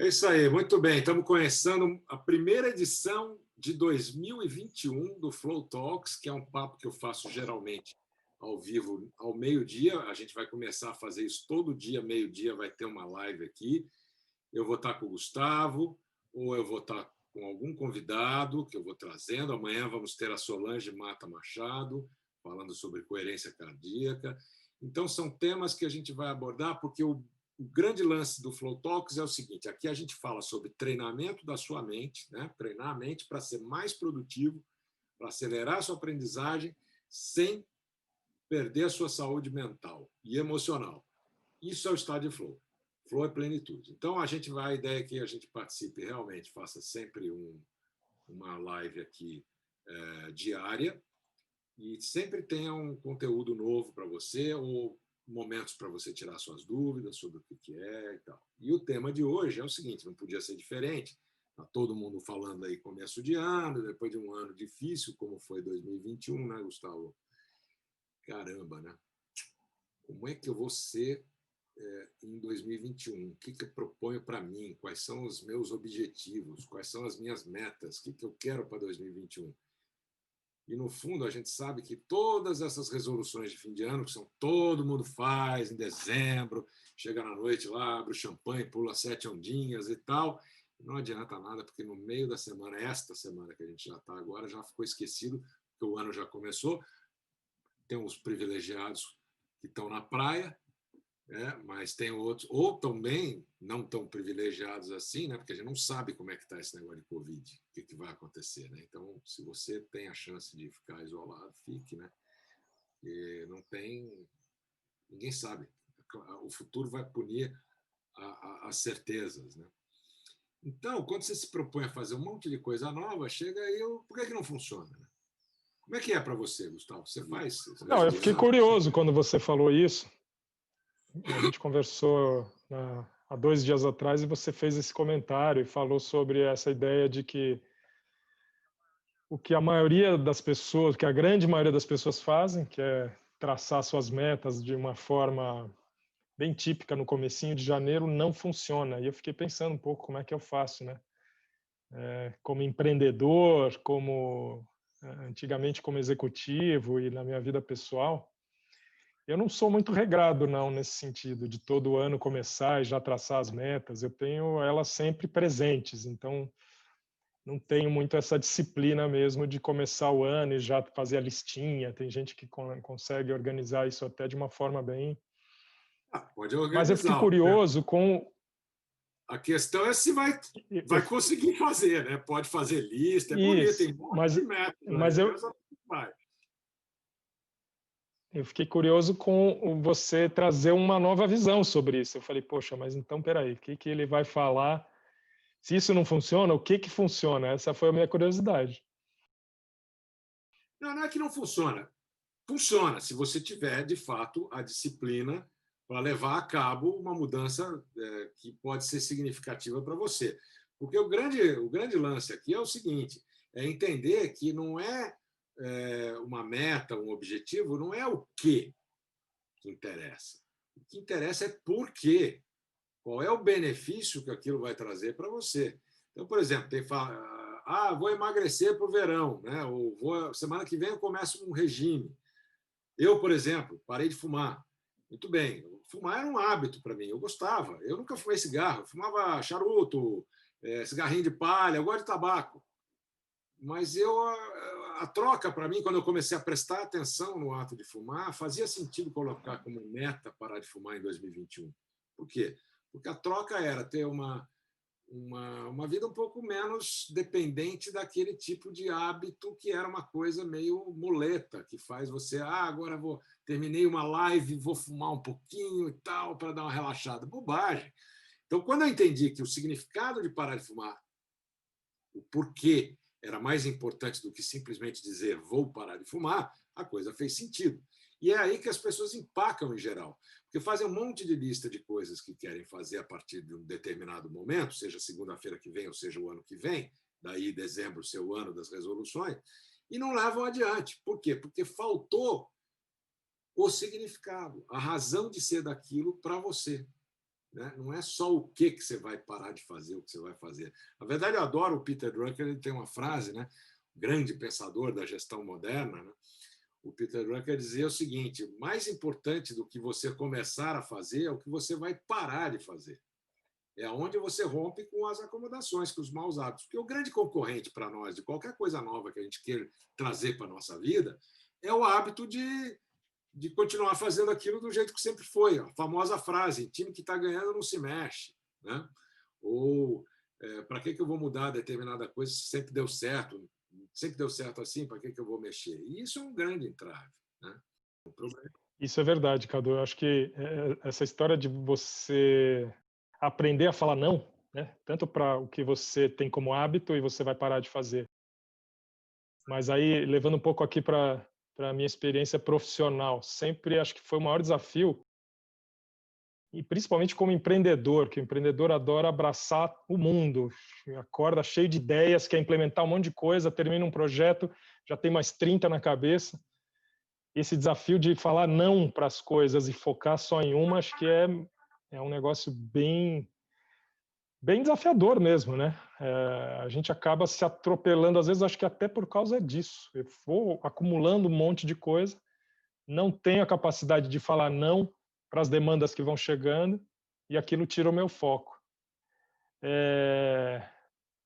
É isso aí, muito bem. Estamos começando a primeira edição de 2021 do Flow Talks, que é um papo que eu faço geralmente ao vivo ao meio-dia. A gente vai começar a fazer isso todo dia, meio-dia vai ter uma live aqui. Eu vou estar com o Gustavo, ou eu vou estar com algum convidado que eu vou trazendo. Amanhã vamos ter a Solange Mata Machado, falando sobre coerência cardíaca. Então, são temas que a gente vai abordar, porque o grande lance do Flow Talks é o seguinte: aqui a gente fala sobre treinamento da sua mente, né? Treinar a mente para ser mais produtivo, para acelerar a sua aprendizagem, sem perder a sua saúde mental e emocional. Isso é o estado de flow. Flow é plenitude. Então, a ideia é que a gente participe realmente, faça sempre uma live aqui diária, e sempre tenha um conteúdo novo para você, ou momentos para você tirar suas dúvidas sobre o que é e tal. E o tema de hoje é o seguinte: não podia ser diferente. Está todo mundo falando aí começo de ano, depois de um ano difícil, como foi 2021, né, Gustavo? Caramba, né? Como é que eu vou ser em 2021? O que eu proponho para mim? Quais são os meus objetivos? Quais são as minhas metas? O que eu quero para 2021? E, no fundo, a gente sabe que todas essas resoluções de fim de ano, que todo mundo faz em dezembro, chega na noite lá, abre o champanhe, pula 7 ondinhas e tal, não adianta nada, porque no meio da semana, esta semana que a gente já está agora, já ficou esquecido, que o ano já começou. Tem os privilegiados que estão na praia, mas tem outros, ou também não tão privilegiados assim, né? Porque a gente não sabe como é que está esse negócio de Covid, o que vai acontecer, né? Então, se você tem a chance de ficar isolado, fique, né? E não tem, ninguém sabe. O futuro vai punir as certezas, né? Então, quando você se propõe a fazer um monte de coisa nova, chega aí, por que não funciona, né? Como é que é para você, Gustavo? Você faz? Não, eu fiquei curioso quando você falou isso. A gente conversou há 2 dias atrás e você fez esse comentário e falou sobre essa ideia de que o que a maioria das pessoas, que a grande maioria das pessoas fazem, que é traçar suas metas de uma forma bem típica no comecinho de janeiro, não funciona. E eu fiquei pensando um pouco como é que eu faço, né? Como empreendedor, antigamente como executivo e na minha vida pessoal. Eu não sou muito regrado, não, nesse sentido, de todo ano começar e já traçar as metas. Eu tenho elas sempre presentes, então não tenho muito essa disciplina mesmo de começar o ano e já fazer a listinha. Tem gente que consegue organizar isso até de uma forma bem... Pode Mas eu fiquei organizar. curioso com... A questão é se vai conseguir fazer, né? Pode fazer lista, é bonito, tem Isso, um monte de metas, mas eu fiquei curioso com você trazer uma nova visão sobre isso. Eu falei, poxa, mas então, peraí, o que ele vai falar? Se isso não funciona, o que funciona? Essa foi a minha curiosidade. Não é que não funciona. Funciona se você tiver, de fato, a disciplina para levar a cabo uma mudança que pode ser significativa para você. Porque o grande lance aqui é o seguinte: é entender que não é uma meta, um objetivo, não é o que interessa. O que interessa é por quê. Qual é o benefício que aquilo vai trazer para você? Então, por exemplo, tem vou emagrecer para o verão, né? Ou semana que vem eu começo um regime. Eu, por exemplo, parei de fumar. Muito bem, fumar era um hábito para mim, eu gostava. Eu nunca fumei cigarro, eu fumava charuto, cigarrinho de palha, eu gosto de tabaco. Mas a troca para mim, quando eu comecei a prestar atenção no ato de fumar, fazia sentido colocar como meta parar de fumar em 2021. Por quê? Porque a troca era ter uma vida um pouco menos dependente daquele tipo de hábito que era uma coisa meio muleta, que faz você, agora terminei uma live, vou fumar um pouquinho e tal, para dar uma relaxada. Bobagem. Então, quando eu entendi que o significado de parar de fumar, o porquê, era mais importante do que simplesmente dizer vou parar de fumar, a coisa fez sentido. E é aí que as pessoas empacam em geral, porque fazem um monte de lista de coisas que querem fazer a partir de um determinado momento, seja segunda-feira que vem ou seja o ano que vem, daí dezembro ser o ano das resoluções, e não levam adiante. Por quê? Porque faltou o significado, a razão de ser daquilo para você. né? Não é só o que você vai parar de fazer, o que você vai fazer. Na verdade, eu adoro o Peter Drucker, ele tem uma frase, né? Grande pensador da gestão moderna, né? O Peter Drucker dizia o seguinte: mais importante do que você começar a fazer é o que você vai parar de fazer. É onde você rompe com as acomodações, com os maus hábitos. Porque o grande concorrente para nós, de qualquer coisa nova que a gente queira trazer para a nossa vida, é o hábito de continuar fazendo aquilo do jeito que sempre foi. A famosa frase: time que está ganhando não se mexe. Né? Ou para que eu vou mudar determinada coisa se sempre deu certo? Sempre deu certo assim, para que eu vou mexer? E isso é um grande entrave. Né? O problema... Isso é verdade, Cadu. Eu acho que essa história de você aprender a falar não, né? Tanto para o que você tem como hábito e você vai parar de fazer. Mas aí, levando um pouco aqui para a minha experiência profissional, sempre acho que foi o maior desafio, e principalmente como empreendedor, que o empreendedor adora abraçar o mundo, acorda cheio de ideias, quer implementar um monte de coisa, termina um projeto, já tem mais 30 na cabeça. Esse desafio de falar não para as coisas e focar só em uma, acho que é um negócio bem desafiador mesmo, né? A gente acaba se atropelando, às vezes, acho que até por causa disso. Eu vou acumulando um monte de coisa, não tenho a capacidade de falar não para as demandas que vão chegando e aquilo tira o meu foco.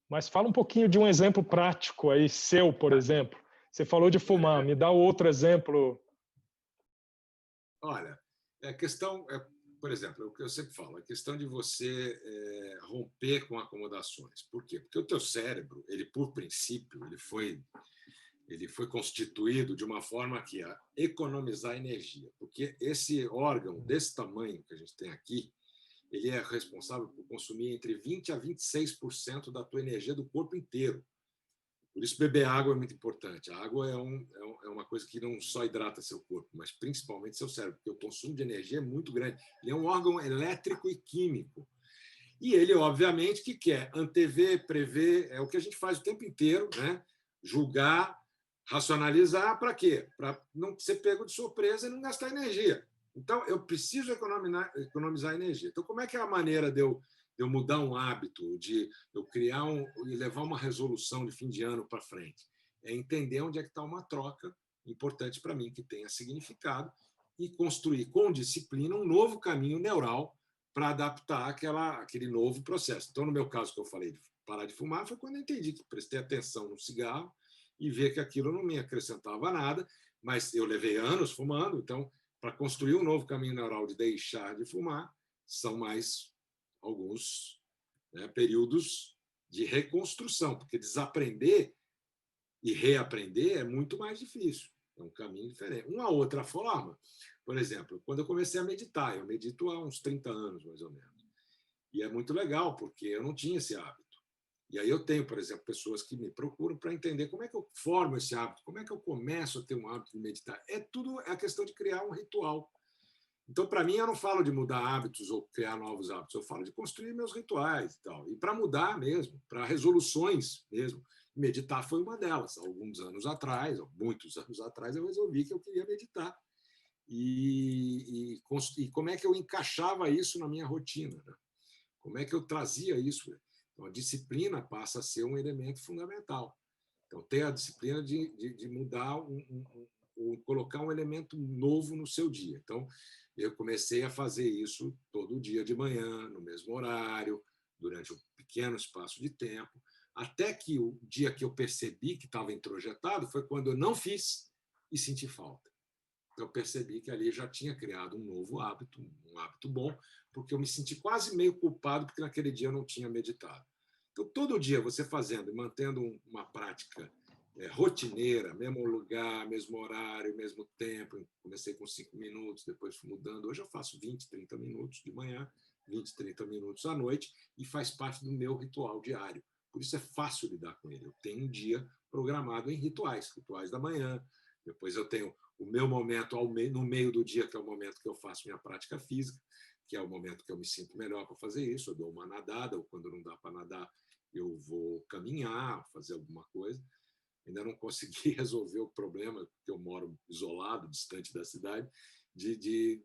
Mas fala um pouquinho de um exemplo prático aí, seu, por exemplo. Você falou de fumar, me dá outro exemplo. Olha, a questão, por exemplo, é o que eu sempre falo, a questão de você romper com acomodações. Por quê? Porque o teu cérebro, ele por princípio, ele foi constituído de uma forma que a economizar energia, porque esse órgão desse tamanho que a gente tem aqui, ele é responsável por consumir entre 20 a 26% da tua energia do corpo inteiro. Por isso, beber água é muito importante. A água é uma coisa que não só hidrata seu corpo, mas principalmente seu cérebro, porque o consumo de energia é muito grande. Ele é um órgão elétrico e químico. E ele, obviamente, que quer antever, prever, é o que a gente faz o tempo inteiro, né? Julgar, racionalizar, para quê? Para não ser pego de surpresa e não gastar energia. Então, eu preciso economizar energia. Então, como é que é a maneira de eu mudar um hábito, de eu criar e levar uma resolução de fim de ano para frente? É entender onde é que está uma troca importante para mim, que tenha significado, e construir com disciplina um novo caminho neural para adaptar aquele novo processo. Então, no meu caso, que eu falei de parar de fumar, foi quando eu entendi que prestei atenção no cigarro e ver que aquilo não me acrescentava nada, mas eu levei anos fumando, então, para construir um novo caminho neural de deixar de fumar, são mais alguns períodos de reconstrução, porque desaprender e reaprender é muito mais difícil. É um caminho diferente. Uma outra forma, por exemplo, quando eu comecei a meditar, eu medito há uns 30 anos, mais ou menos. E é muito legal, porque eu não tinha esse hábito. E aí eu tenho, por exemplo, pessoas que me procuram para entender como é que eu formo esse hábito, como é que eu começo a ter um hábito de meditar. É a questão de criar um ritual. Então, para mim, eu não falo de mudar hábitos ou criar novos hábitos, eu falo de construir meus rituais e tal. E para mudar mesmo, para resoluções mesmo. Meditar foi uma delas. Alguns anos atrás, muitos anos atrás, eu resolvi que eu queria meditar. E como é que eu encaixava isso na minha rotina? Né? Como é que eu trazia isso? Então, a disciplina passa a ser um elemento fundamental. Então, ter a disciplina de mudar, colocar um elemento novo no seu dia. Então, eu comecei a fazer isso todo dia de manhã, no mesmo horário, durante um pequeno espaço de tempo, até que o dia que eu percebi que estava introjetado foi quando eu não fiz e senti falta. Eu percebi que ali já tinha criado um novo hábito, um hábito bom, porque eu me senti quase meio culpado porque naquele dia eu não tinha meditado. Então, todo dia você fazendo e mantendo uma prática rotineira, mesmo lugar, mesmo horário, mesmo tempo. Comecei com 5 minutos, depois fui mudando. Hoje eu faço 20, 30 minutos de manhã, 20, 30 minutos à noite, e faz parte do meu ritual diário. Por isso é fácil lidar com ele. Eu tenho um dia programado em rituais da manhã. Depois eu tenho o meu momento no meio do dia, que é o momento que eu faço minha prática física, que é o momento que eu me sinto melhor para fazer isso. Eu dou uma nadada, ou quando não dá para nadar, eu vou caminhar, fazer alguma coisa. Ainda não consegui resolver o problema, porque eu moro isolado, distante da cidade,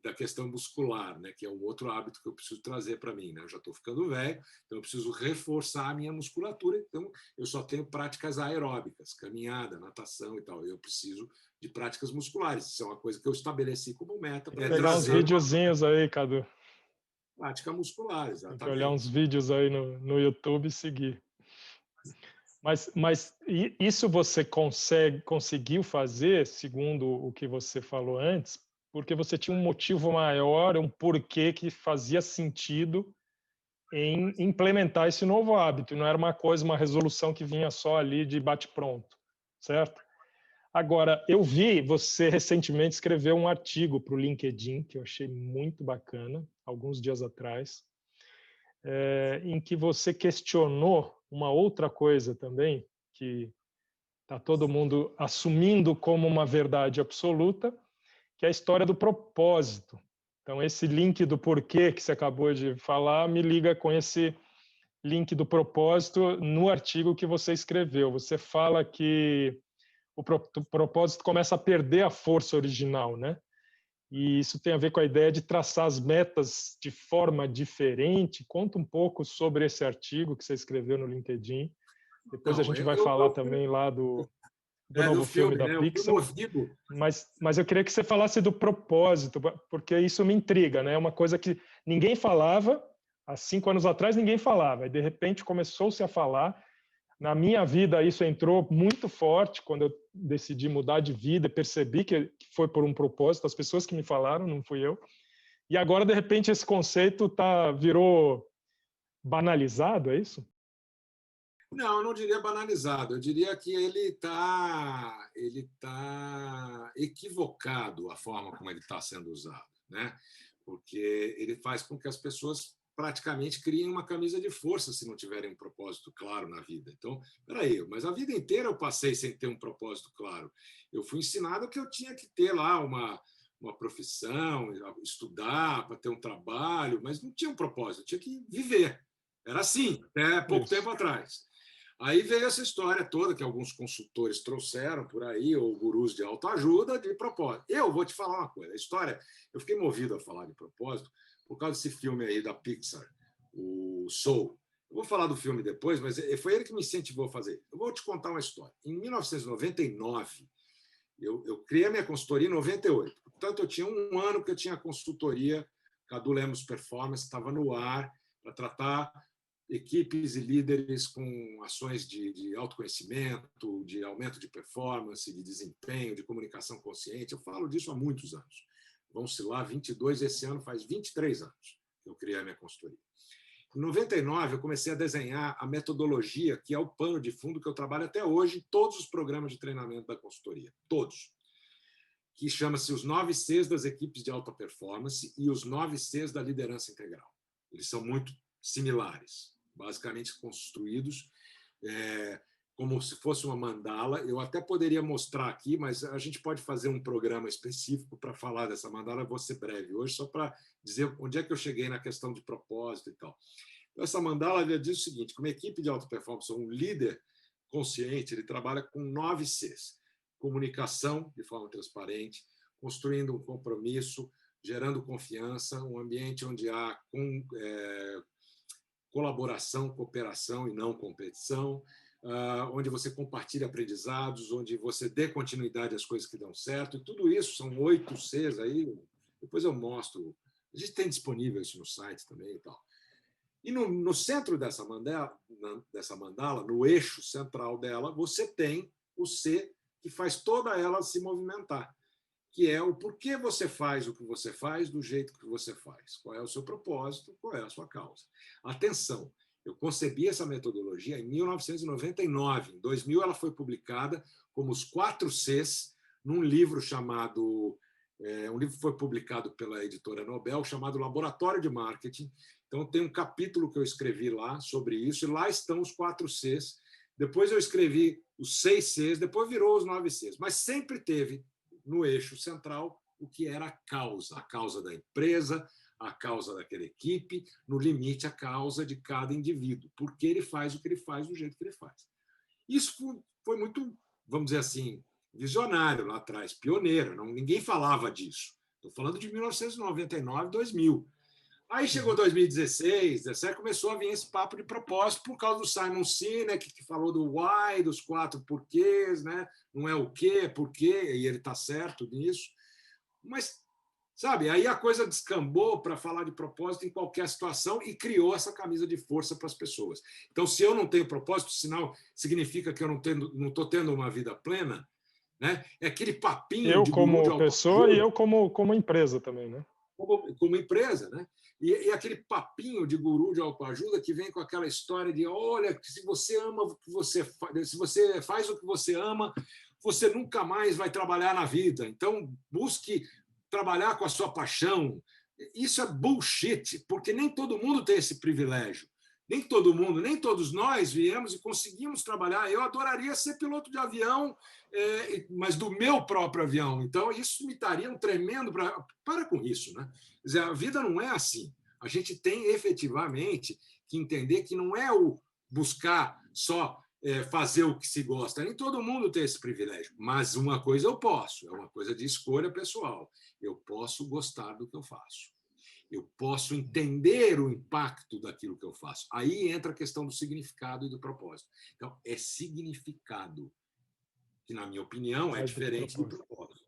da questão muscular, né? Que é um outro hábito que eu preciso trazer para mim. Né? Eu já estou ficando velho, então eu preciso reforçar a minha musculatura. Então, eu só tenho práticas aeróbicas, caminhada, natação e tal. Eu preciso de práticas musculares. Isso é uma coisa que eu estabeleci como meta para pegar uns trazer videozinhos aí, Cadu. prática muscular, Tem que olhar uns exatamente. vídeos aí no YouTube e seguir. Mas isso você conseguiu fazer, segundo o que você falou antes, porque você tinha um motivo maior, um porquê que fazia sentido em implementar esse novo hábito. Não era uma coisa, uma resolução que vinha só ali de bate-pronto, certo? Agora, eu vi você recentemente escreveu um artigo para o LinkedIn, que eu achei muito bacana, alguns dias atrás, em que você questionou uma outra coisa também, que está todo mundo assumindo como uma verdade absoluta, que é a história do propósito. Então, esse link do porquê que você acabou de falar me liga com esse link do propósito no artigo que você escreveu. Você fala que o propósito começa a perder a força original, né? E isso tem a ver com a ideia de traçar as metas de forma diferente. Conta um pouco sobre esse artigo que você escreveu no LinkedIn. Depois a Então, gente vai falar também lá do do novo filme filme, da né? Eu fui Pixar. movido. Mas eu queria que você falasse do propósito, porque isso me intriga, né? É uma coisa que ninguém falava, há 5 anos atrás ninguém falava, e de repente começou-se a falar. Na minha vida isso entrou muito forte quando eu decidi mudar de vida, percebi que foi por um propósito, as pessoas que me falaram, não fui eu. E agora de repente esse conceito virou banalizado, é isso? Não, eu não diria banalizado, eu diria que ele tá equivocado a forma como ele está sendo usado, né? Porque ele faz com que as pessoas praticamente criem uma camisa de força se não tiverem um propósito claro na vida. Então, peraí, mas a vida inteira eu passei sem ter um propósito claro. Eu fui ensinado que eu tinha que ter lá uma profissão, estudar para ter um trabalho, mas não tinha um propósito, eu tinha que viver. Era assim, até pouco Isso. tempo atrás. Aí veio essa história toda que alguns consultores trouxeram por aí, ou gurus de autoajuda, de propósito. Eu vou te falar uma coisa, a história, eu fiquei movido a falar de propósito por causa desse filme aí da Pixar, o Soul. Eu vou falar do filme depois, mas foi ele que me incentivou a fazer. Eu vou te contar uma história. Em 1999, eu criei a minha consultoria em 98. Portanto, eu tinha um ano que eu tinha a consultoria, Cadu Lemos Performance, estava no ar para tratar equipes e líderes com ações de autoconhecimento, de aumento de performance, de desempenho, de comunicação consciente. Eu falo disso há muitos anos. Vão-se lá 22, esse ano faz 23 anos que eu criei a minha consultoria. Em 99, eu comecei a desenhar a metodologia, que é o pano de fundo que eu trabalho até hoje em todos os programas de treinamento da consultoria. Todos. Que chama-se os 9 Cs das equipes de alta performance e os 9 Cs da liderança integral. Eles são muito similares, basicamente construídos como se fosse uma mandala. Eu até poderia mostrar aqui, mas a gente pode fazer um programa específico para falar dessa mandala. Eu vou ser breve hoje, só para dizer onde é que eu cheguei na questão de propósito e tal. Então, essa mandala diz o seguinte: como equipe de alta performance, um líder consciente, ele trabalha com 9 Cs. Comunicação de forma transparente, construindo um compromisso, gerando confiança, um ambiente onde há colaboração, cooperação e não competição, onde você compartilha aprendizados, onde você dê continuidade às coisas que dão certo. E tudo isso são 8 Cs aí, depois eu mostro. A gente tem disponível isso no site também e tal. E no centro dessa mandala, no eixo central dela, você tem o C que faz toda ela se movimentar, que é o porquê você faz o que você faz do jeito que você faz. Qual é o seu propósito, qual é a sua causa. Atenção, eu concebi essa metodologia em 1999. Em 2000, ela foi publicada como os 4 Cs num livro chamado... um livro que foi publicado pela editora Nobel, chamado Laboratório de Marketing. Então, tem um capítulo que eu escrevi lá sobre isso, e lá estão os 4 Cs. Depois eu escrevi os 6 Cs, depois virou os 9 Cs. Mas sempre teve no eixo central o que era a causa da empresa, a causa daquela equipe, no limite a causa de cada indivíduo, porque ele faz o que ele faz do jeito que ele faz. Isso foi muito, vamos dizer assim, visionário lá atrás, pioneiro, ninguém falava disso. Estou falando de 1999, 2000. Aí chegou 2016, 2017, começou a vir esse papo de propósito por causa do Simon Sinek, que falou do why, dos 4 porquês, né? Não é o quê, é porquê, e ele está certo nisso. Mas, sabe, aí a coisa descambou para falar de propósito em qualquer situação e criou essa camisa de força para as pessoas. Então, se eu não tenho propósito, sinal significa que eu não estou tendo uma vida plena, né? É aquele papinho Eu de guru de como pessoa e autoajuda. eu como empresa também, né? Como empresa, né? E aquele papinho de guru de autoajuda que vem com aquela história de olha, se você ama o que você faz, se você faz o que você ama, você nunca mais vai trabalhar na vida. Então, busque trabalhar com a sua paixão. Isso é bullshit, porque nem todo mundo tem esse privilégio. Nem todo mundo, nem todos nós viemos e conseguimos trabalhar. Eu adoraria ser piloto de avião, mas do meu próprio avião. Então, isso me daria um tremendo... Para com isso, né? Quer dizer, a vida não é assim. A gente tem efetivamente que entender que não é o buscar só fazer o que se gosta. Nem todo mundo tem esse privilégio. Mas uma coisa eu posso, é uma coisa de escolha pessoal. Eu posso gostar do que eu faço. Eu posso entender o impacto daquilo que eu faço. Aí entra a questão do significado e do propósito. Então, é significado, que, na minha opinião, é diferente do propósito.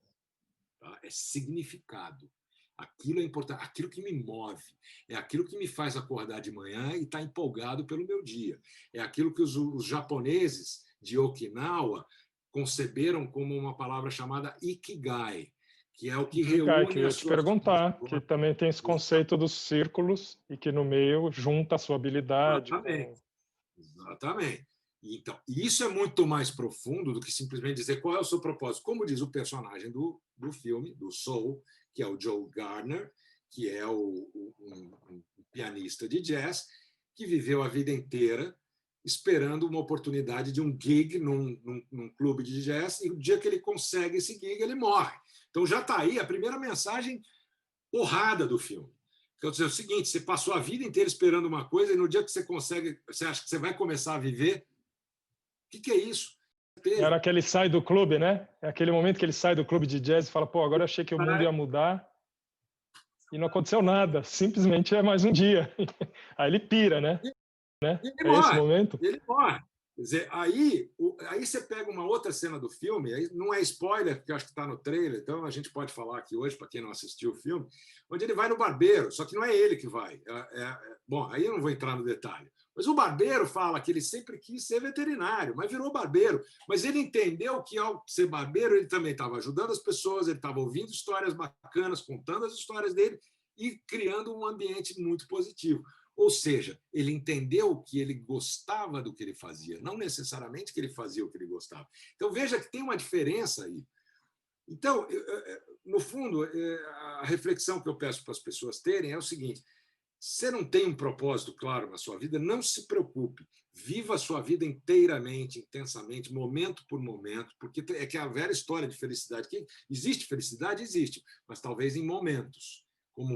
Tá? É significado. Aquilo é importante, aquilo que me move, é aquilo que me faz acordar de manhã e estar empolgado pelo meu dia. É aquilo que os japoneses de Okinawa conceberam como uma palavra chamada ikigai, que é o que reúne que eu ia as te suas... perguntar, que também tem esse conceito dos círculos e que no meio junta a sua habilidade Exatamente. com... Exatamente. Então, isso é muito mais profundo do que simplesmente dizer qual é o seu propósito. Como diz o personagem do filme, do Soul, que é o Joe Gardner, que é um pianista de jazz, que viveu a vida inteira esperando uma oportunidade de um gig num clube de jazz, e o dia que ele consegue esse gig, ele morre. Então já está aí a primeira mensagem porrada do filme. Quer dizer, é o seguinte, você passou a vida inteira esperando uma coisa e no dia que você consegue, você acha que você vai começar a viver? O que é isso? Era aquele sai do clube, né? É aquele momento que ele sai do clube de jazz e fala, pô, agora eu achei que o mundo ia mudar e não aconteceu nada. Simplesmente é mais um dia. Aí ele pira, né? Ele É esse morre. momento? Ele morre. Quer dizer, aí você pega uma outra cena do filme, aí não é spoiler, porque eu acho que está no trailer, então a gente pode falar aqui hoje, para quem não assistiu o filme, onde ele vai no barbeiro, só que não é ele que vai. Bom, aí eu não vou entrar no detalhe. Mas o barbeiro fala que ele sempre quis ser veterinário, mas virou barbeiro. Mas ele entendeu que, ao ser barbeiro, ele também estava ajudando as pessoas, ele estava ouvindo histórias bacanas, contando as histórias dele e criando um ambiente muito positivo. Ou seja, ele entendeu que ele gostava do que ele fazia, não necessariamente que ele fazia o que ele gostava. Então, veja que tem uma diferença aí. Então, no fundo, a reflexão que eu peço para as pessoas terem é o seguinte: você não tem um propósito claro na sua vida, não se preocupe. Viva a sua vida inteiramente, intensamente, momento por momento, porque é que a velha história de felicidade, que existe felicidade, existe, mas talvez em momentos, como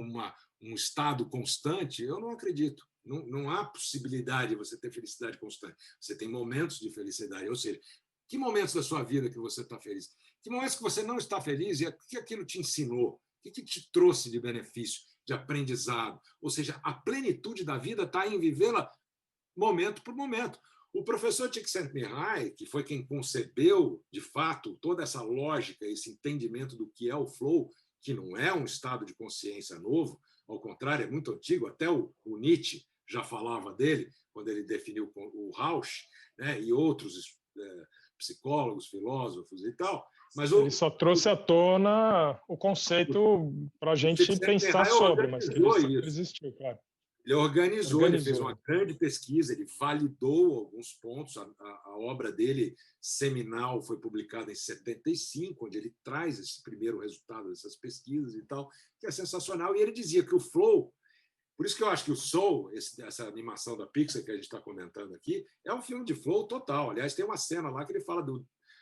um estado constante, eu não acredito. Não há possibilidade de você ter felicidade constante. Você tem momentos de felicidade, ou seja, que momentos da sua vida que você está feliz? Que momentos que você não está feliz e o que aquilo te ensinou? O que te trouxe de benefício, de aprendizado? Ou seja, a plenitude da vida está em vivê-la momento por momento. O professor Csikszentmihalyi, que foi quem concebeu, de fato, toda essa lógica, esse entendimento do que é o flow, que não é um estado de consciência novo, ao contrário, é muito antigo, até o Nietzsche já falava dele, quando ele definiu o Rausch, né, e outros psicólogos, filósofos e tal. Mas ele só trouxe à tona o conceito para a gente pensar sobre, mas que ele sempre existiu, claro. Ele organizou, ele fez uma grande pesquisa, ele validou alguns pontos. A obra dele, seminal, foi publicada em 75, onde ele traz esse primeiro resultado dessas pesquisas e tal, que é sensacional. E ele dizia que o flow, por isso que eu acho que o Soul, essa animação da Pixar que a gente está comentando aqui, é um filme de flow total. Aliás, tem uma cena lá que ele fala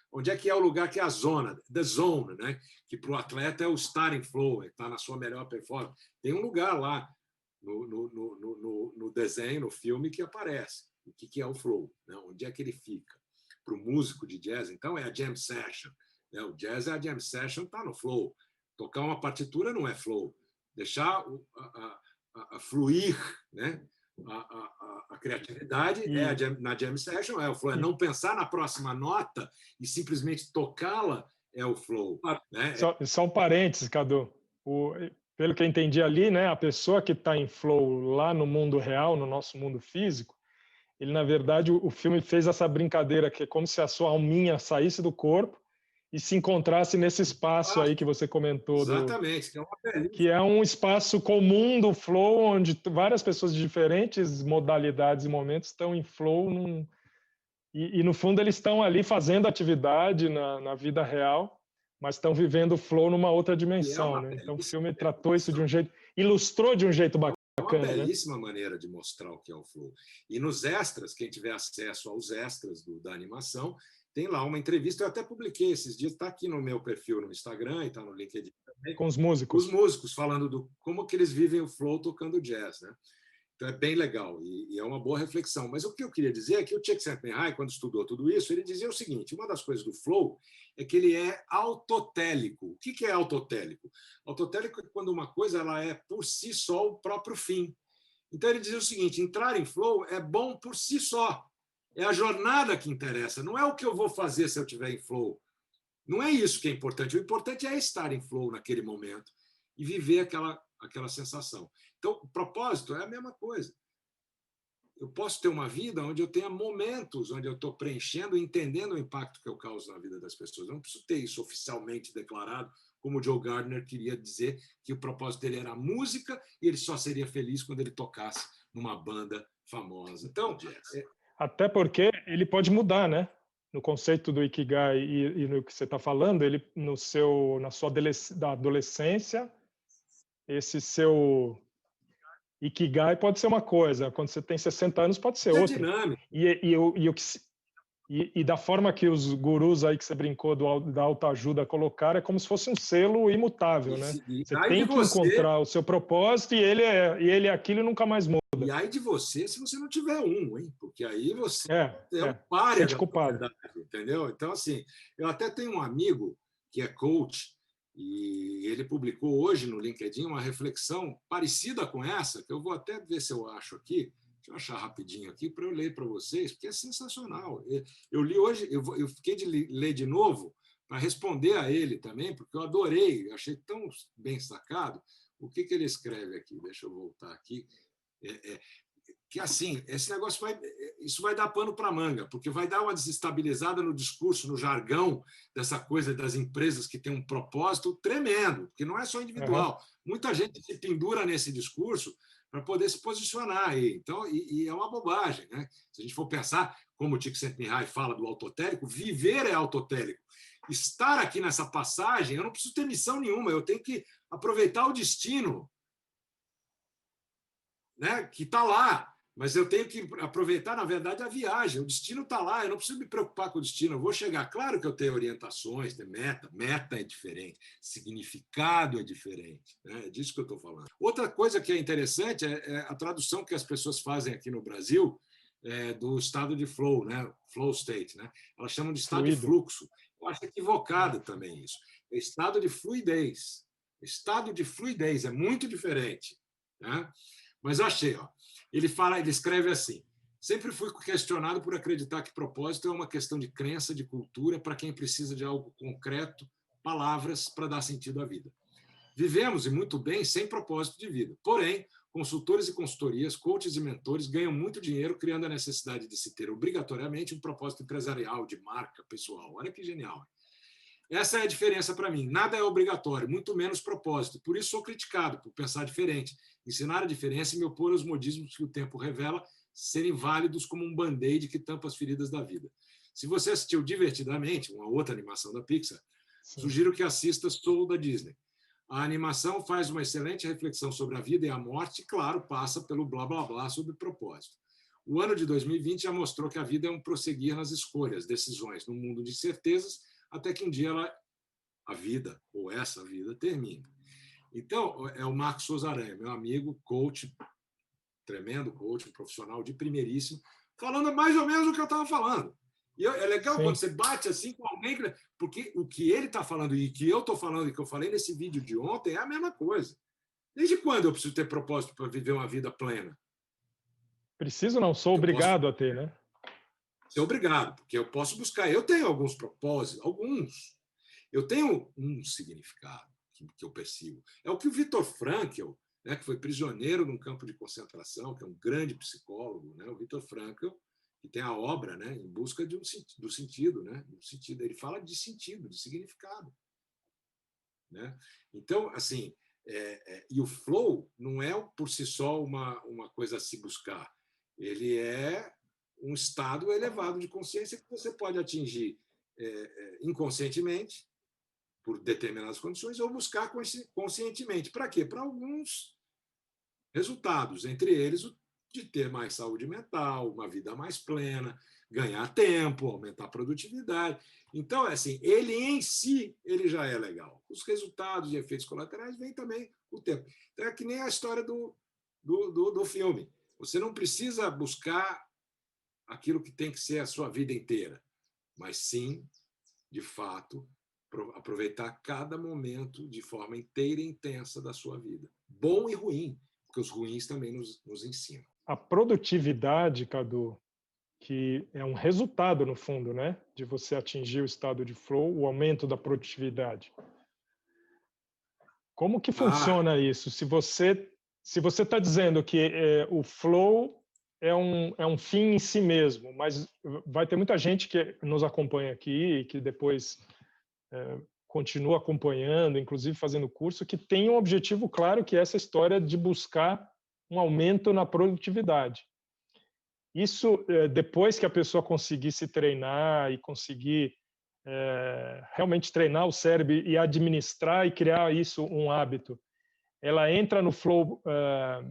onde é que é o lugar que é a zona, the zone, né? Que para o atleta é o estar em flow, está na sua melhor performance. Tem um lugar lá no desenho, no filme, que aparece. O que é o flow? Né? Onde é que ele fica? Para o músico de jazz, então, é a jam session. Né? O jazz é a jam session, está no flow. Tocar uma partitura não é flow. Deixar a fluir, né? A criatividade na jam session é o flow. É não pensar na próxima nota e simplesmente tocá-la é o flow. Né? Só um parênteses, Cadu. Pelo que eu entendi ali, né, a pessoa que está em flow lá no mundo real, no nosso mundo físico, ele, na verdade, o filme fez essa brincadeira que é como se a sua alminha saísse do corpo e se encontrasse nesse espaço aí que você comentou. Exatamente. Que é um espaço comum do flow, onde várias pessoas de diferentes modalidades e momentos estão em flow. E no fundo, eles estão ali fazendo atividade na vida real, mas estão vivendo o flow numa outra dimensão. Né? Então, o filme tratou isso de um jeito, ilustrou de um jeito bacana. É uma belíssima maneira de mostrar o que é o flow. E nos extras, quem tiver acesso aos extras da animação, tem lá uma entrevista, eu até publiquei esses dias, está aqui no meu perfil no Instagram e está no LinkedIn também. Com os músicos. Os músicos, falando como que eles vivem o flow tocando jazz. Né? Então é bem legal e é uma boa reflexão. Mas o que eu queria dizer é que o Csikszentmihalyi, quando estudou tudo isso, ele dizia o seguinte, uma das coisas do flow é que ele é autotélico. O que é autotélico? Autotélico é quando uma coisa ela é por si só o próprio fim. Então ele dizia o seguinte, entrar em flow é bom por si só. É a jornada que interessa, não é o que eu vou fazer se eu estiver em flow. Não é isso que é importante. O importante é estar em flow naquele momento e viver aquela sensação. Então, o propósito é a mesma coisa. Eu posso ter uma vida onde eu tenha momentos onde eu estou preenchendo e entendendo o impacto que eu causo na vida das pessoas. Eu não preciso ter isso oficialmente declarado, como o Joe Gardner queria dizer que o propósito dele era a música e ele só seria feliz quando ele tocasse numa banda famosa. Então, até porque ele pode mudar, né? No conceito do Ikigai e no que você está falando, ele na sua adolescência, esse seu Ikigai pode ser uma coisa, quando você tem 60 anos pode ser outra. Dinâmico. E da forma que os gurus aí que você brincou da autoajuda colocaram, é como se fosse um selo imutável, né? Você tem que encontrar o seu propósito e ele é aquilo e nunca mais muda. E aí de você se você não tiver hein? Porque aí você um pária da culpado. Entendeu? Então, assim, eu até tenho um amigo que é coach e ele publicou hoje no LinkedIn uma reflexão parecida com essa, que eu vou até ver se eu acho aqui. Deixa eu achar rapidinho aqui para eu ler para vocês, porque é sensacional. Eu li hoje, eu fiquei de ler de novo para responder a ele também, porque eu adorei, achei tão bem sacado. O que ele escreve aqui? Deixa eu voltar aqui. Que assim, esse negócio isso vai dar pano para manga, porque vai dar uma desestabilizada no discurso, no jargão dessa coisa das empresas que têm um propósito tremendo, porque não é só individual. Muita gente se pendura nesse discurso para poder se posicionar aí. Então, e é uma bobagem, né? Se a gente for pensar, como o Csikszentmihalyi fala do autotélico, viver é autotélico. Estar aqui nessa passagem, eu não preciso ter missão nenhuma, eu tenho que aproveitar o destino, né, que está lá. Mas eu tenho que aproveitar, na verdade, a viagem. O destino está lá, eu não preciso me preocupar com o destino. Eu vou chegar. Claro que eu tenho orientações, tem meta é diferente, significado é diferente. Né? É disso que eu estou falando. Outra coisa que é interessante é a tradução que as pessoas fazem aqui no Brasil do estado de flow, né? Flow state. Né? Elas chamam de estado de fluxo. Eu acho equivocado também isso. É estado de fluidez. Estado de fluidez é muito diferente. Né? Mas eu achei, ó. Ele escreve assim: sempre fui questionado por acreditar que propósito é uma questão de crença, de cultura, para quem precisa de algo concreto, palavras para dar sentido à vida. Vivemos, e muito bem, sem propósito de vida. Porém, consultores e consultorias, coaches e mentores ganham muito dinheiro criando a necessidade de se ter obrigatoriamente um propósito empresarial, de marca, pessoal. Olha que genial. Essa é a diferença para mim. Nada é obrigatório, muito menos propósito. Por isso sou criticado, por pensar diferente, ensinar a diferença e me opor aos modismos que o tempo revela serem válidos como um band-aid que tampa as feridas da vida. Se você assistiu Divertidamente, uma outra animação da Pixar, sugiro que assista Soul da Disney. A animação faz uma excelente reflexão sobre a vida e a morte e, claro, passa pelo blá blá blá sobre propósito. O ano de 2020 já mostrou que a vida é um prosseguir nas escolhas, decisões, num mundo de certezas, até que um dia a vida, ou essa vida, termine. Então, é o Marcos Souza Aranha, meu amigo, coach, tremendo coach, um profissional de primeiríssimo, falando mais ou menos o que eu estava falando. E é legal Sim. quando você bate assim com alguém, porque o que ele está falando e que eu estou falando e que eu falei nesse vídeo de ontem é a mesma coisa. Desde quando eu preciso ter propósito para viver uma vida plena? Preciso não, sou Eu posso obrigado a ter, né? ser obrigado, porque eu posso buscar. Eu tenho alguns propósitos, alguns. Eu tenho um significado que eu persigo. É o que o Viktor Frankl, né, que foi prisioneiro num campo de concentração, que é um grande psicólogo, né, o Viktor Frankl, que tem a obra, né, Em Busca do Sentido, né, do sentido. Ele fala de sentido, de significado, né? Então, assim, e o flow não é por si só uma coisa a se buscar. Ele é um estado elevado de consciência que você pode atingir inconscientemente, por determinadas condições, ou buscar conscientemente. Para quê? Para alguns resultados, entre eles o de ter mais saúde mental, uma vida mais plena, ganhar tempo, aumentar a produtividade. Então, assim, ele em si ele já é legal. Os resultados e efeitos colaterais vêm também com o tempo. Então, é que nem a história do filme. Você não precisa buscar aquilo que tem que ser a sua vida inteira, mas sim, de fato, aproveitar cada momento de forma inteira e intensa da sua vida. Bom e ruim, porque os ruins também nos ensinam. A produtividade, Cadu, que é um resultado, no fundo, né, de você atingir o estado de flow, o aumento da produtividade. Como que funciona isso? Se você está dizendo que o flow é um fim em si mesmo, mas vai ter muita gente que nos acompanha aqui e que depois continua acompanhando, inclusive fazendo curso, que tem um objetivo claro, que é essa história de buscar um aumento na produtividade. Isso, depois que a pessoa conseguir se treinar e conseguir realmente treinar o cérebro e administrar e criar isso um hábito, ela entra no flow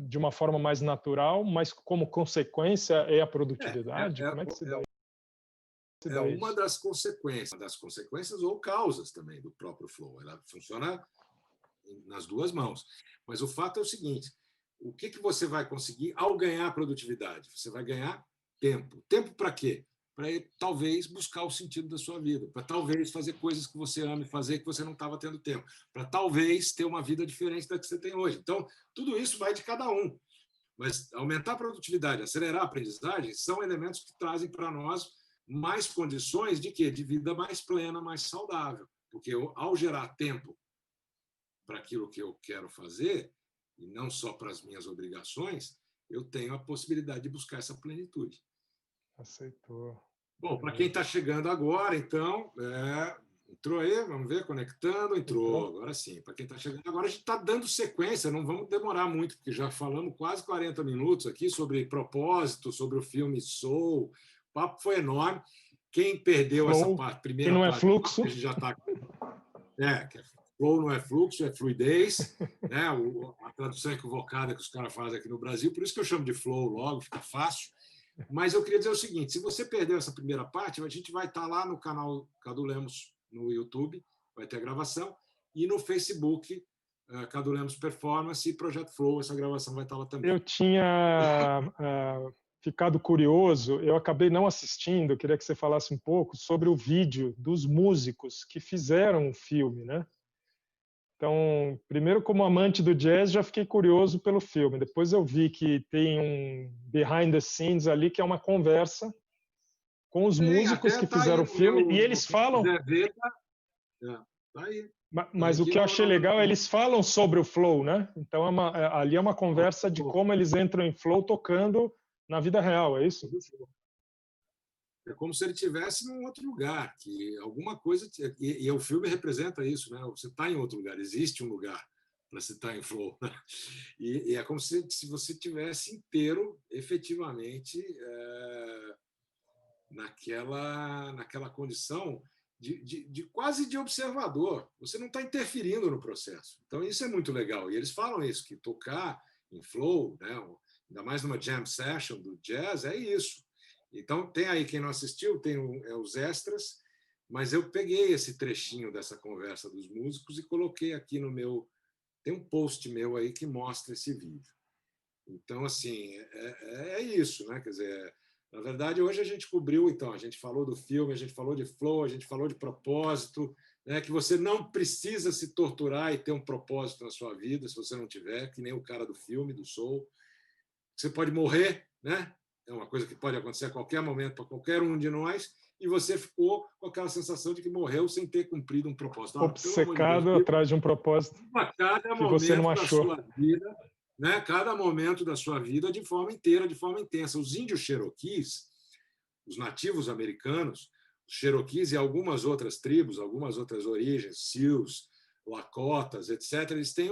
de uma forma mais natural, mas como consequência é a produtividade? Como é que se dá É uma isso? das consequências ou causas também do próprio flow. Ela funciona nas duas mãos. Mas o fato é o seguinte: o que você vai conseguir ao ganhar produtividade? Você vai ganhar tempo. Tempo para quê? Para talvez buscar o sentido da sua vida, para talvez fazer coisas que você ama fazer que você não estava tendo tempo, para talvez ter uma vida diferente da que você tem hoje. Então, tudo isso vai de cada um. Mas aumentar a produtividade, acelerar a aprendizagem, são elementos que trazem para nós mais condições de quê? De vida mais plena, mais saudável. Porque eu, ao gerar tempo para aquilo que eu quero fazer, e não só para as minhas obrigações, eu tenho a possibilidade de buscar essa plenitude. Aceitou. Bom, para quem está chegando agora, então, entrou aí, vamos ver, conectando, entrou, agora sim. Para quem está chegando agora, a gente está dando sequência, não vamos demorar muito, porque já falamos quase 40 minutos aqui sobre propósito, sobre o filme Soul, o papo foi enorme. Quem perdeu essa Flow, parte, que primeira não é parte, fluxo. a gente já está... que flow não é fluxo, é fluidez, né? A tradução equivocada que os caras fazem aqui no Brasil, por isso que eu chamo de flow logo, fica fácil. Mas eu queria dizer o seguinte: se você perdeu essa primeira parte, a gente vai estar lá no canal Cadu Lemos no YouTube, vai ter a gravação, e no Facebook, Cadu Lemos Performance e Projeto Flow, essa gravação vai estar lá também. Eu tinha ficado curioso, eu acabei não assistindo, eu queria que você falasse um pouco sobre o vídeo dos músicos que fizeram o filme, né? Então, primeiro, como amante do jazz, já fiquei curioso pelo filme. Depois eu vi que tem um behind the scenes ali, que é uma conversa com os músicos que Tá aí fizeram o filme, e eles quem falam... quiser ver, tá aí. Mas o que eu achei legal é eles falam sobre o flow, né? Então, ali é uma conversa de como eles entram em flow tocando na vida real, é isso? É como se ele estivesse num outro lugar, que alguma coisa... E o filme representa isso, né? Você está em outro lugar, existe um lugar para você estar em flow. E é como se você tivesse inteiro, efetivamente, naquela condição de quase de observador. Você não está interferindo no processo. Então, isso é muito legal. E eles falam isso, que tocar em flow, né? Ainda mais numa jam session do jazz, é isso. Então, tem aí, quem não assistiu, tem os extras, mas eu peguei esse trechinho dessa conversa dos músicos e coloquei aqui no meu... Tem um post meu aí que mostra esse vídeo. Então, assim, é isso, né? Quer dizer, Na verdade, hoje a gente cobriu, então, a gente falou do filme, a gente falou de flow, a gente falou de propósito, né, que você não precisa se torturar e ter um propósito na sua vida, se você não tiver, que nem o cara do filme, do Soul. Você pode morrer, né? É uma coisa que pode acontecer a qualquer momento para qualquer um de nós, e você ficou com aquela sensação de que morreu sem ter cumprido um propósito. Ah, pelo amor de Deus, Obcecado atrás de um propósito a cada que você não momento da achou. sua vida, né? Cada momento da sua vida de forma inteira, de forma intensa. Os índios Cherokees, os nativos americanos, os Cherokees e algumas outras tribos, algumas outras origens, Sioux, Lakotas, etc., eles têm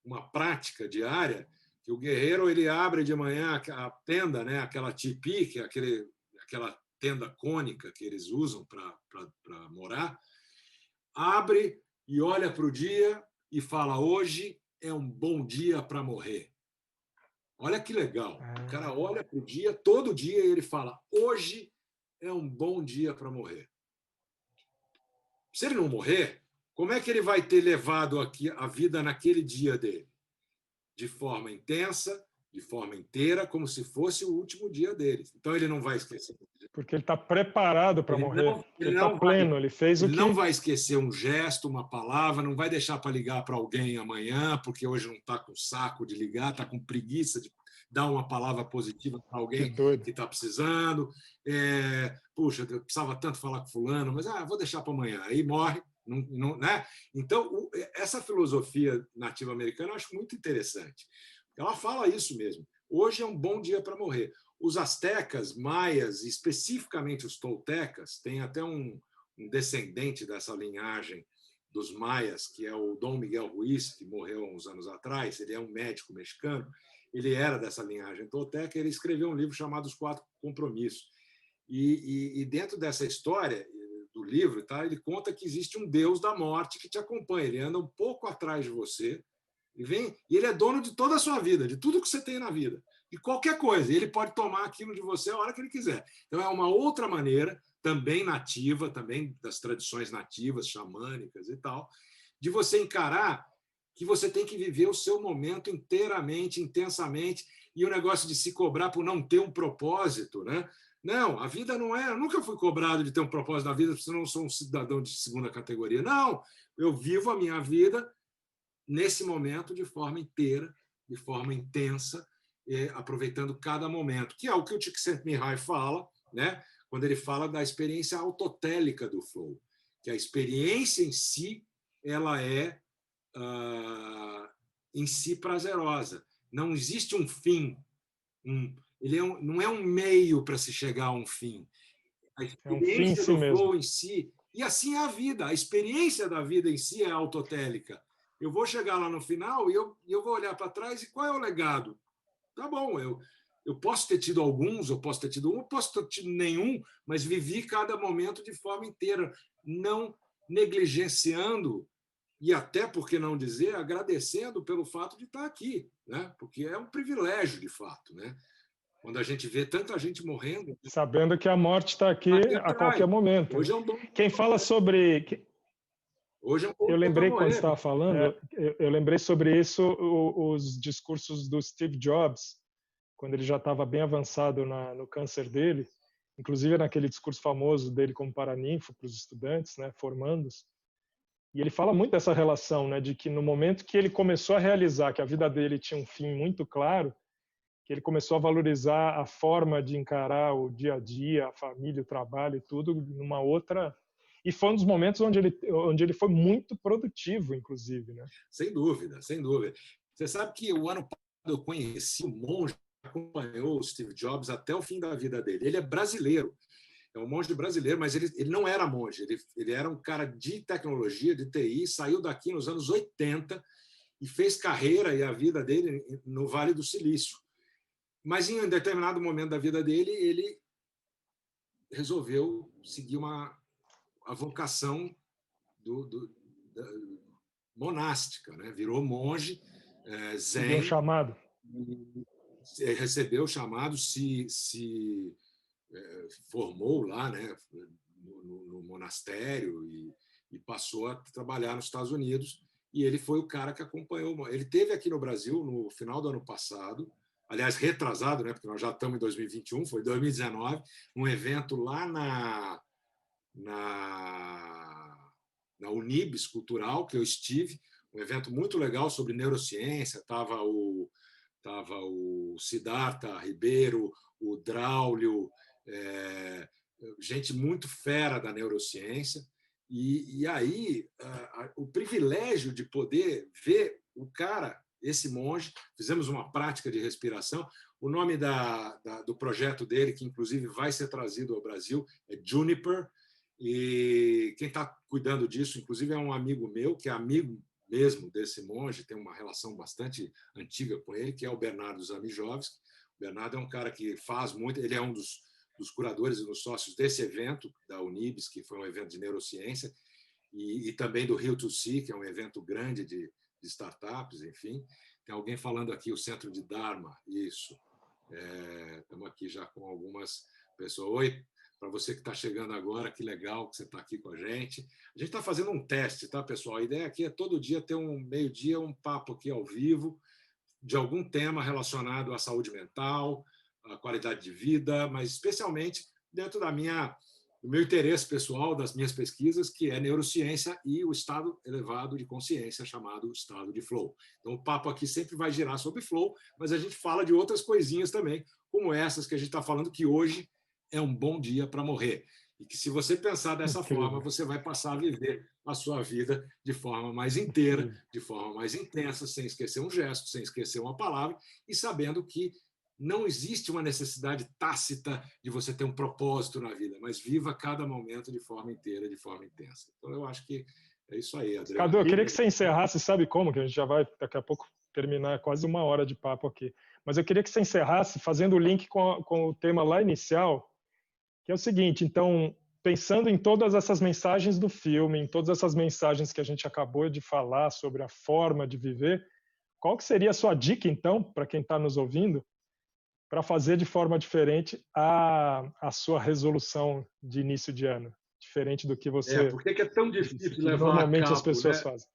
uma prática diária que o guerreiro ele abre de manhã a tenda, né? Aquela tipi, que é aquela tenda cônica que eles usam para morar, abre e olha para o dia e fala: hoje é um bom dia para morrer. Olha que legal. O cara olha para o dia, todo dia, e ele fala: hoje é um bom dia para morrer. Se ele não morrer, como é que ele vai ter levado aqui a vida naquele dia dele? De forma intensa, de forma inteira, como se fosse o último dia dele. Então ele não vai esquecer. Porque ele está preparado para morrer. Ele está pleno, ele fez o que... Ele não vai esquecer um gesto, uma palavra, não vai deixar para ligar para alguém amanhã, porque hoje não está com saco de ligar, está com preguiça de dar uma palavra positiva para alguém que está precisando. Puxa, eu precisava tanto falar com fulano, mas vou deixar para amanhã. Aí morre. Né? Então, essa filosofia nativa americana eu acho muito interessante. Ela fala isso mesmo. Hoje é um bom dia para morrer. Os astecas, maias, especificamente os toltecas, tem até um descendente dessa linhagem dos maias, que é o Dom Miguel Ruiz, que morreu há uns anos atrás. Ele é um médico mexicano, ele era dessa linhagem tolteca, ele escreveu um livro chamado Os Quatro Compromissos. E dentro dessa história do livro, tá, ele conta que existe um deus da morte que te acompanha, ele anda um pouco atrás de você, e ele é dono de toda a sua vida, de tudo que você tem na vida, de qualquer coisa. Ele pode tomar aquilo de você a hora que ele quiser. Então, é uma outra maneira, também nativa, também das tradições nativas, xamânicas e tal, de você encarar que você tem que viver o seu momento inteiramente, intensamente, e o negócio de se cobrar por não ter um propósito, né? Não, a vida não é... Eu nunca fui cobrado de ter um propósito na vida, porque eu não sou um cidadão de segunda categoria. Não, eu vivo a minha vida nesse momento de forma inteira, de forma intensa, aproveitando cada momento, que é o que o Csikszentmihalyi fala, né? Quando ele fala da experiência autotélica do flow, que a experiência em si ela é em si prazerosa. Não existe um fim, não é um meio para se chegar a um fim. A experiência do flow em si, e assim é a vida, a experiência da vida em si é autotélica. Eu vou chegar lá no final e eu vou olhar para trás e qual é o legado? Tá bom, eu posso ter tido alguns, eu posso ter tido um, eu posso ter tido nenhum, mas vivi cada momento de forma inteira, não negligenciando e até, por que não dizer, agradecendo pelo fato de estar aqui, né? Porque é um privilégio, de fato, né? Quando a gente vê tanta gente morrendo... Sabendo que a morte está aqui a qualquer momento. Hoje é um bom... Quem fala sobre... Hoje é um bom eu lembrei, quando você estava falando, eu lembrei sobre isso, os discursos do Steve Jobs, quando ele já estava bem avançado no câncer dele, inclusive naquele discurso famoso dele como paraninfo para os estudantes, né, formandos. E ele fala muito dessa relação, né, de que no momento que ele começou a realizar que a vida dele tinha um fim muito claro, que ele começou a valorizar a forma de encarar o dia a dia, a família, o trabalho e tudo numa outra... E foi um dos momentos onde ele foi muito produtivo, inclusive, né? Sem dúvida, sem dúvida. Você sabe que o ano passado eu conheci um monge que acompanhou o Steve Jobs até o fim da vida dele. Ele é brasileiro, é um monge brasileiro, mas ele não era monge, ele era um cara de tecnologia, de TI, saiu daqui nos anos 80 e fez carreira e a vida dele no Vale do Silício. Mas em um determinado momento da vida dele, ele resolveu seguir a vocação monástica, né? Virou monge, zen. Um chamado. Recebeu o chamado, se formou lá, né? no monastério e passou a trabalhar nos Estados Unidos. E ele foi o cara que acompanhou. Ele esteve aqui no Brasil no final do ano passado, aliás, retrasado, né, porque nós já estamos em 2021, foi 2019, um evento lá na Unibis Cultural, que eu estive, um evento muito legal sobre neurociência, estava o Siddhartha Ribeiro, o Draulio, gente muito fera da neurociência, e aí o privilégio de poder ver o cara, esse monge, fizemos uma prática de respiração, o nome do projeto dele, que inclusive vai ser trazido ao Brasil, é Juniper, e quem está cuidando disso, inclusive, é um amigo meu, que é amigo mesmo desse monge, tem uma relação bastante antiga com ele, que é o Bernardo Zamijovski. O Bernardo é um cara que faz muito, ele é um dos curadores e dos sócios desse evento, da Unibis, que foi um evento de neurociência, e também do Rio to Sea, que é um evento grande de startups, enfim. Tem alguém falando aqui, o Centro de Dharma, isso. Estamos aqui já com algumas pessoas. Oi, para você que está chegando agora, que legal que você está aqui com a gente. A gente está fazendo um teste, tá, pessoal? A ideia aqui é todo dia ter um meio-dia, um papo aqui ao vivo, de algum tema relacionado à saúde mental, à qualidade de vida, mas especialmente dentro do meu interesse pessoal, das minhas pesquisas, que é neurociência e o estado elevado de consciência, chamado estado de flow. Então, o papo aqui sempre vai girar sobre flow, mas a gente fala de outras coisinhas também, como essas que a gente está falando, que hoje é um bom dia para morrer. E que, se você pensar dessa forma, você vai passar a viver a sua vida de forma mais inteira, de forma mais intensa, sem esquecer um gesto, sem esquecer uma palavra, e sabendo que não existe uma necessidade tácita de você ter um propósito na vida, mas viva cada momento de forma inteira, de forma intensa. Então, eu acho que é isso aí, Adriano. Cadu, eu queria que você encerrasse, sabe como? Que a gente já vai, daqui a pouco, terminar quase 1 hora de papo aqui. Mas eu queria que você encerrasse fazendo o link com o tema lá inicial, que é o seguinte: então, pensando em todas essas mensagens do filme, em todas essas mensagens que a gente acabou de falar sobre a forma de viver, qual que seria a sua dica, então, para quem está nos ouvindo, para fazer de forma diferente a sua resolução de início de ano? Diferente do que você... Por que é tão difícil levar a cabo? Normalmente as pessoas fazem.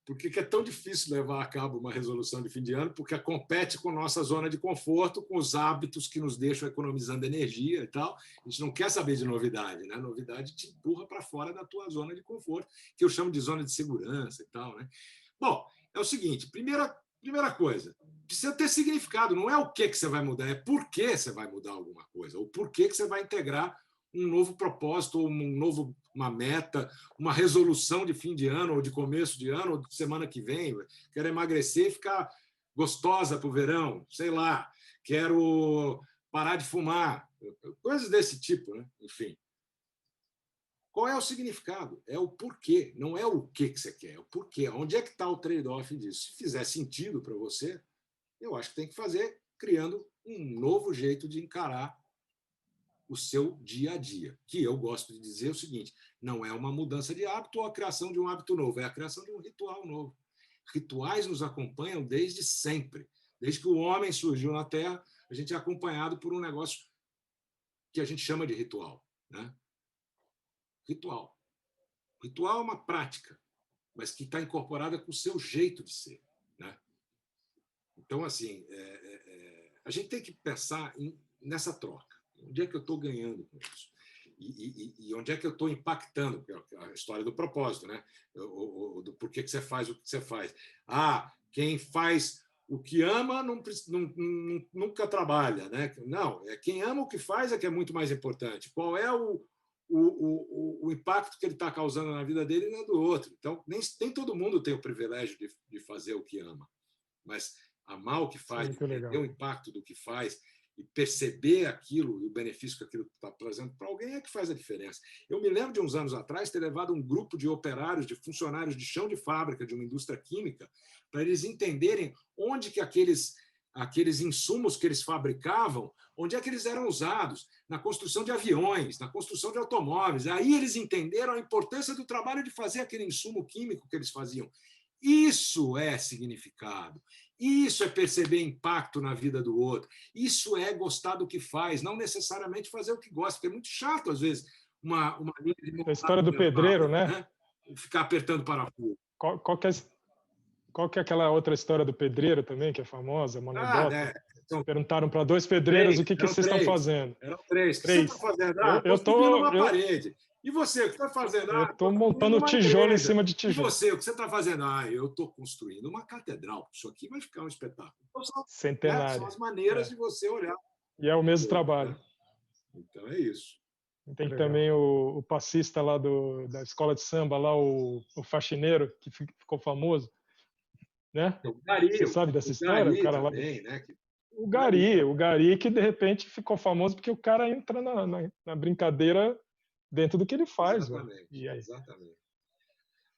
Por que é tão difícil levar a cabo uma resolução de fim de ano? Porque compete com nossa zona de conforto, com os hábitos que nos deixam economizando energia e tal. A gente não quer saber de novidade, né? A novidade te empurra para fora da tua zona de conforto, que eu chamo de zona de segurança e tal, né? Bom, é o seguinte: primeira coisa, precisa ter significado. Não é o que você vai mudar, é por que você vai mudar alguma coisa, ou por que você vai integrar um novo propósito, ou uma meta, uma resolução de fim de ano, ou de começo de ano, ou de semana que vem. Quero emagrecer e ficar gostosa para o verão, sei lá. Quero parar de fumar. Coisas desse tipo, né? Enfim. Qual é o significado? É o porquê, não é o que você quer, é o porquê. Onde é que está o trade-off disso? Se fizer sentido para você, eu acho que tem que fazer criando um novo jeito de encarar o seu dia a dia, que eu gosto de dizer o seguinte: não é uma mudança de hábito ou a criação de um hábito novo, é a criação de um ritual novo. Rituais nos acompanham desde sempre. Desde que o homem surgiu na Terra, a gente é acompanhado por um negócio que a gente chama de ritual, né? Ritual. Ritual é uma prática, mas que está incorporada com o seu jeito de ser, né? Então, assim, a gente tem que pensar nessa troca. Onde é que eu estou ganhando com isso? E onde é que eu estou impactando? A história do propósito, né? Do porquê que você faz o que você faz. Quem faz o que ama nunca trabalha, né? Não, quem ama o que faz é que é muito mais importante. Qual é o impacto que ele está causando na vida dele e na do outro? Então, nem todo mundo tem o privilégio de fazer o que ama, mas amar o que faz, entender o impacto do que faz e perceber aquilo e o benefício que aquilo está trazendo para alguém é que faz a diferença. Eu me lembro de uns anos atrás ter levado um grupo de operários, de funcionários de chão de fábrica de uma indústria química, para eles entenderem onde que aqueles insumos que eles fabricavam, onde é que eles eram usados, na construção de aviões, na construção de automóveis. Aí eles entenderam a importância do trabalho de fazer aquele insumo químico que eles faziam. Isso é significado. Isso é perceber impacto na vida do outro. Isso é gostar do que faz, não necessariamente fazer o que gosta, porque é muito chato, às vezes, uma linha de a história do pedreiro, né? Ficar apertando parafuso. Qual que é... Qual que é aquela outra história do pedreiro também, que é famosa, uma anedota? Né? Então, perguntaram para 2 pedreiros o que vocês estão fazendo. Eram 3. O que 3. você está fazendo? Construindo uma parede. E você, o que está fazendo? Eu estou montando uma tijolo igreja. em cima de E tijolo. você, o que você está fazendo? Eu estou construindo uma catedral. Isso aqui vai ficar um espetáculo. Então, Centenário. São as maneiras de você olhar. E é o mesmo trabalho. Então, é isso. Tem também o passista lá da escola de samba, lá, o faxineiro, que ficou famoso. Né? O Gari, você sabe dessa história? Gari o cara também, lá... né? O Gari que de repente ficou famoso porque o cara entra na brincadeira dentro do que ele faz. Exatamente. E aí? Exatamente.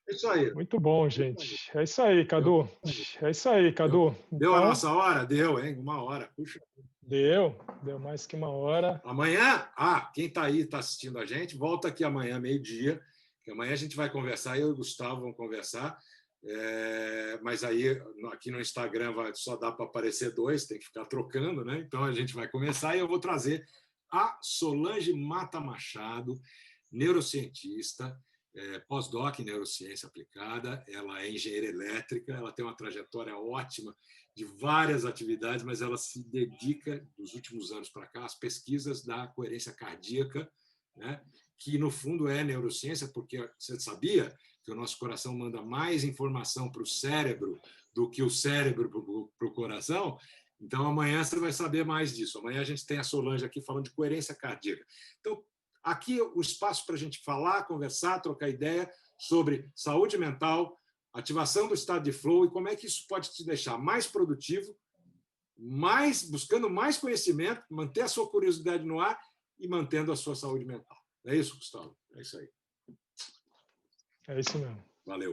É isso aí. Muito bom, gente. É isso aí, Cadu. É isso aí, Cadu. Deu a nossa hora? Deu, hein? 1 hora. Puxa. Deu mais que 1 hora. Amanhã, quem está aí, está assistindo a gente, volta aqui amanhã, meio-dia, que amanhã a gente vai conversar, eu e o Gustavo vamos conversar, mas aí aqui no Instagram só dá para aparecer 2, tem que ficar trocando, né? Então a gente vai começar e eu vou trazer a Solange Mata Machado, neurocientista, pós-doc em neurociência aplicada, ela é engenheira elétrica, ela tem uma trajetória ótima de várias atividades, mas ela se dedica, dos últimos anos para cá, às pesquisas da coerência cardíaca, né? Que, no fundo, é neurociência, porque você sabia que o nosso coração manda mais informação para o cérebro do que o cérebro para o coração? Então, amanhã você vai saber mais disso. Amanhã a gente tem a Solange aqui falando de coerência cardíaca. Então, aqui o espaço para a gente falar, conversar, trocar ideia sobre saúde mental, ativação do estado de flow e como é que isso pode te deixar mais produtivo, buscando mais conhecimento, manter a sua curiosidade no ar e mantendo a sua saúde mental. É isso, Gustavo? É isso aí. É isso mesmo. Valeu.